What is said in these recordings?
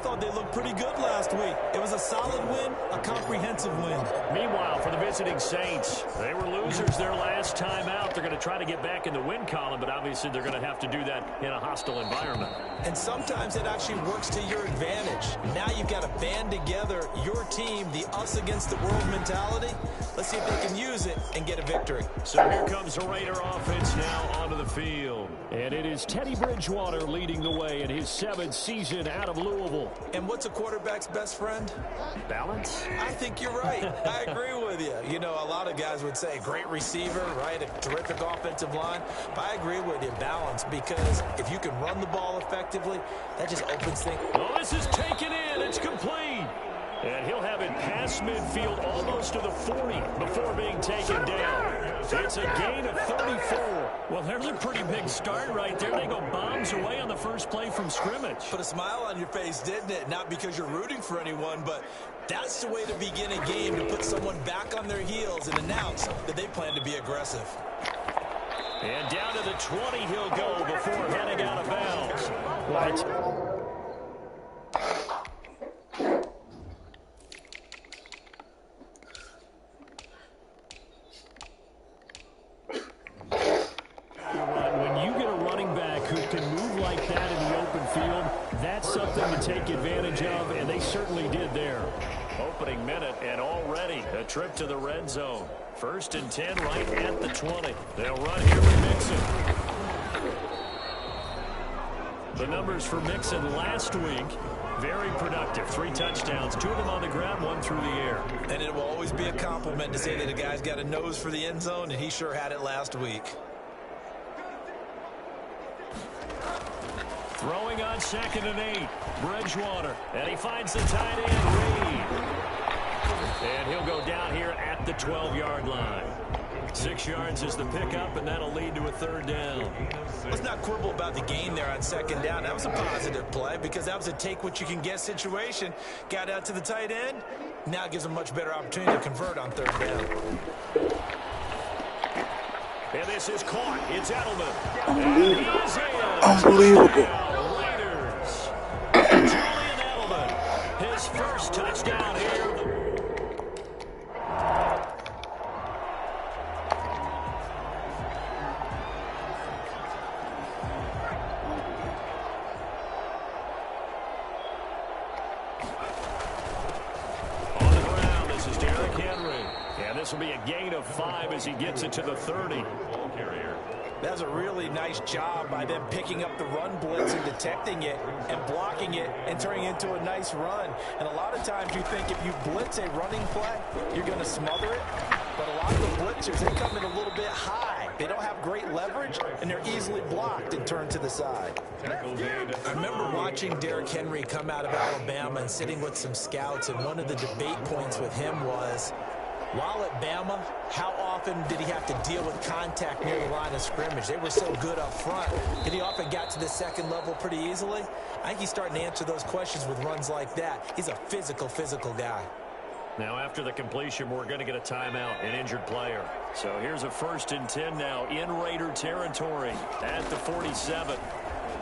thought they looked pretty good last week. It was a solid win, a comprehensive win. Meanwhile, for the visiting Saints, they were losers their last time out. They're going to try to get back in the win column, but obviously they're going to have to do that in a hostile environment. And sometimes it actually works to your advantage. Now you've got to band together your team, the us against the world mentality. Let's see if they can use it and get a victory. So here comes the Raider offense now onto the field. And it is Teddy Bridgewater leading the way in his 7th season out of Louisville. And what's a quarterback's best friend? Balance? I think you're right. I agree with you. You know, a lot of guys would say great receiver, right? A terrific offensive line. But I agree with you, balance, because if you can run the ball effectively, that just opens things. Oh, this is taken in. It's complete. And he'll have it past midfield almost to the 40 before being taken down. It's a gain of 34. Well, there's a pretty big start right there. They go bombs away on the first play from scrimmage. Put a smile on your face, didn't it? Not because you're rooting for anyone, but that's the way to begin a game, to put someone back on their heels and announce that they plan to be aggressive. And down to the 20 he'll go before heading out of bounds. What? Something to take advantage of, and they certainly did there. Opening minute, and already a trip to the red zone. 1st and 10 right at the 20. They'll run here with Mixon. The numbers for Mixon last week, very productive. 3 touchdowns, 2 of them on the ground, 1 through the air. And it will always be a compliment to say that a guy's got a nose for the end zone, and he sure had it last week. Throwing on 2nd and 8, Bridgewater, and he finds the tight end, Reed. And he'll go down here at the 12-yard line. 6 yards is the pickup, and that'll lead to a 3rd down. Let's not quibble about the gain there on 2nd down. That was a positive play because that was a take-what-you-can-get situation. Got out to the tight end. Now it gives him a much better opportunity to convert on 3rd down. And this is caught. It's Edelman. Unbelievable. Julian Edelman, his first touchdown here. On the ground, this is Derrick Henry. And this will be a gain of 5 as he gets it to the 30. That was a really nice job by them picking up the run blitz and detecting it and blocking it and turning it into a nice run. And a lot of times you think if you blitz a running play, you're going to smother it. But a lot of the blitzers, they come in a little bit high. They don't have great leverage, and they're easily blocked and turned to the side. I remember watching Derrick Henry come out of Alabama and sitting with some scouts, and one of the debate points with him was, while at Bama, how often did he have to deal with contact near the line of scrimmage? They were so good up front that he often got to the 2nd level pretty easily. I think he's starting to answer those questions with runs like that. He's a physical guy. Now after the completion, we're going to get a timeout, an injured player. So here's a 1st and 10 now in Raider territory at the 47.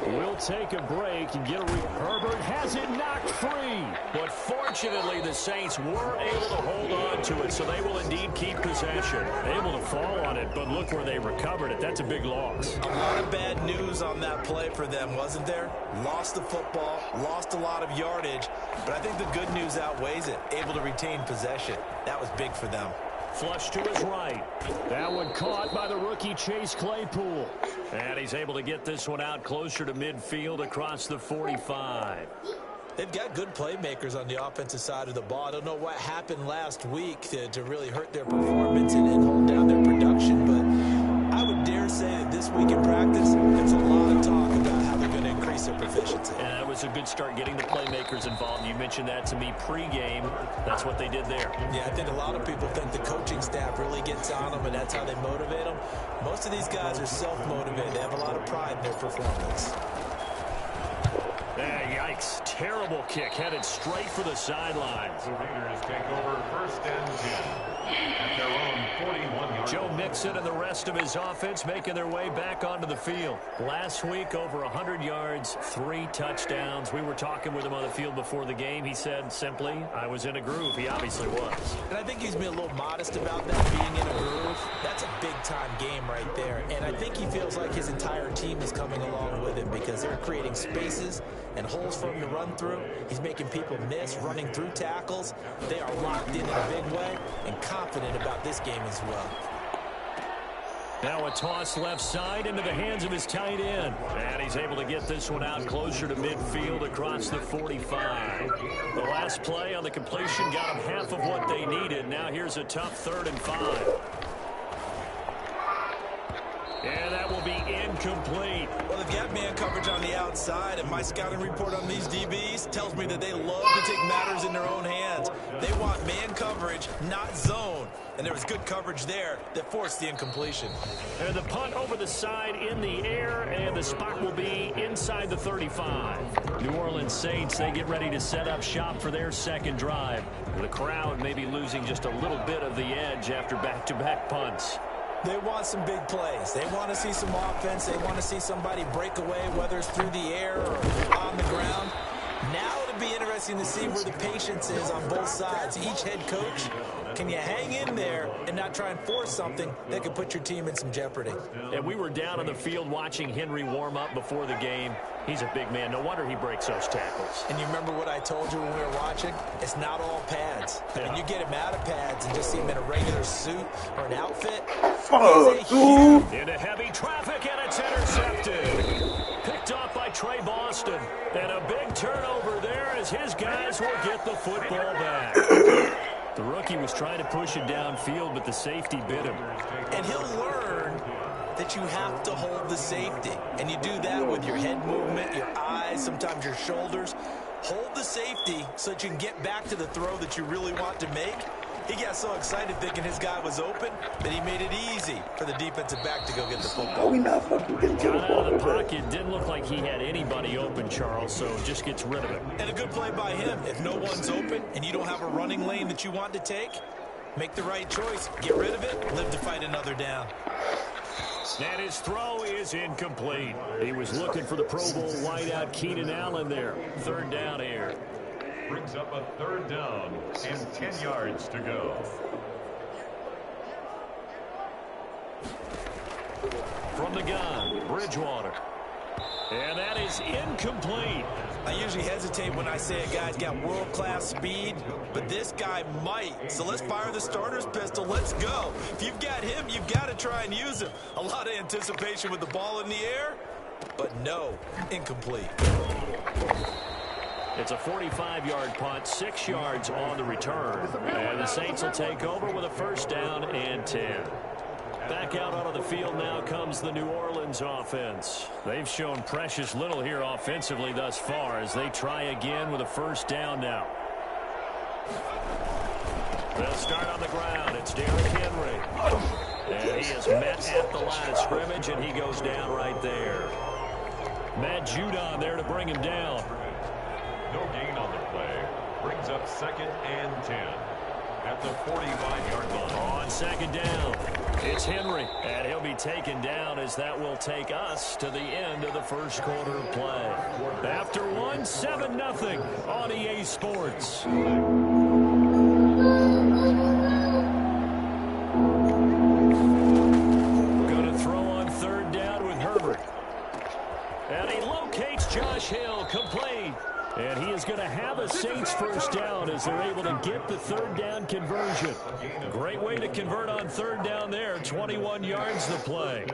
We'll take a break and get a Herbert has it knocked free. But fortunately, the Saints were able to hold on to it, so they will indeed keep possession. Able to fall on it, but look where they recovered it. That's a big loss. A lot of bad news on that play for them, wasn't there? Lost the football, lost a lot of yardage, but I think the good news outweighs it. Able to retain possession. That was big for them. Flush to his right. That one caught by the rookie Chase Claypool. And he's able to get this one out closer to midfield across the 45. They've got good playmakers on the offensive side of the ball. I don't know what happened last week to really hurt their performance and hold down their production, but I would dare say that this week in practice, there's a lot of talk about how they're going to increase their proficiency. And that was a good start getting the playmakers involved. You mentioned that to me pregame. That's what they did there. Yeah, I think a lot of people think the coaching staff really gets on them, and that's how they motivate them. Most of these guys are self-motivated. They have a lot of pride in their performance. strikes. Terrible kick headed straight for the sidelines. The Raiders take over 1st and 10 at their own 41-yard. Joe Mixon and the rest of his offense making their way back onto the field. Last week, over 100 yards, 3 touchdowns. We were talking with him on the field before the game. He said simply, I was in a groove. He obviously was. And I think he's been a little modest about that, being in a groove. That's a big-time game right there. And I think he feels like his entire team is coming along with him because they're creating spaces and holes for him to run through. He's making people miss, running through tackles. They are locked in a big way and confident about this game as well. Now a toss left side into the hands of his tight end. And he's able to get this one out closer to midfield across the 45. The last play on the completion got them half of what they needed. Now here's a tough 3rd and 5. And that will be incomplete. Well, they've got man coverage on the outside, and my scouting report on these DBs tells me that they love to take matters in their own hands. They want man coverage, not zone. And there was good coverage there that forced the incompletion. And the punt over the side in the air, and the spot will be inside the 35. New Orleans Saints, they get ready to set up shop for their second drive. The crowd may be losing just a little bit of the edge after back-to-back punts. They want some big plays. They want to see some offense. They want to see somebody break away, whether it's through the air or on the ground. Now it'll be interesting to see where the patience is on both sides. Each head coach, can you hang in there and not try and force something that could put your team in some jeopardy? And we were down on the field watching Henry warm up before the game. He's a big man. No wonder he breaks those tackles. And you remember what I told you when we were watching? It's not all pads. I mean, you get him out of pads and just see him in a regular suit or an outfit. Fuck, dude. Into heavy traffic, and it's intercepted. Picked off by Trey Boston. And a big turnover there as his guys will get the football back. The rookie was trying to push it downfield, but the safety bit him. And he'll learn that you have to hold the safety. And you do that with your head movement, your eyes, sometimes your shoulders. Hold the safety so that you can get back to the throw that you really want to make. He got so excited thinking his guy was open that he made it easy for the defensive back to go get the football. We not fucking getting to the Got out of the ball. pocket. Didn't look like he had anybody open, Charles, so just gets rid of it. And a good play by him. If no one's open and you don't have a running lane that you want to take, make the right choice. Get rid of it. Live to fight another down. And his throw is incomplete. He was looking for the Pro Bowl wideout Keenan Allen there. 3rd down here. Brings up a 3rd down and 10 yards to go. From the gun, Bridgewater. And that is incomplete. I usually hesitate when I say a guy's got world-class speed, but this guy might. So let's fire the starter's pistol. Let's go. If you've got him, you've got to try and use him. A lot of anticipation with the ball in the air, but no, incomplete. It's a 45-yard punt, 6 yards on the return. And the Saints will take over with a 1st down and 10. Back out onto the field now comes the New Orleans offense. They've shown precious little here offensively thus far as they try again with a 1st down now. They'll start on the ground. It's Derrick Henry. And he is met at the line of scrimmage, and he goes down right there. Matt Judon there to bring him down. No gain on the play. Brings up 2nd and 10 at the 45-yard line. On 2nd down, it's Henry, and he'll be taken down as that will take us to the end of the 1st quarter of play. After one, 7-0 on EA Sports. Going to throw on 3rd down with Herbert. And he locates Josh Hill, complete. And he is going to have a Saints 1st down as they're able to get the 3rd down conversion. Great way to convert on 3rd down there. 21 yards to play.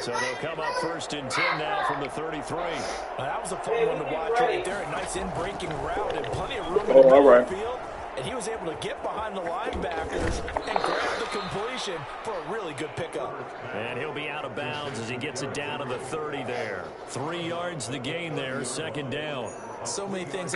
So they'll come up 1st and 10 now from the 33. That was a fun one to watch right there. A nice in-breaking route and plenty of room in the middle of the field. And he was able to get behind the linebackers and grab the completion for a really good pickup. And he'll be out of bounds as he gets it down to the 30 there. 3 yards the gain there, 2nd down. So many things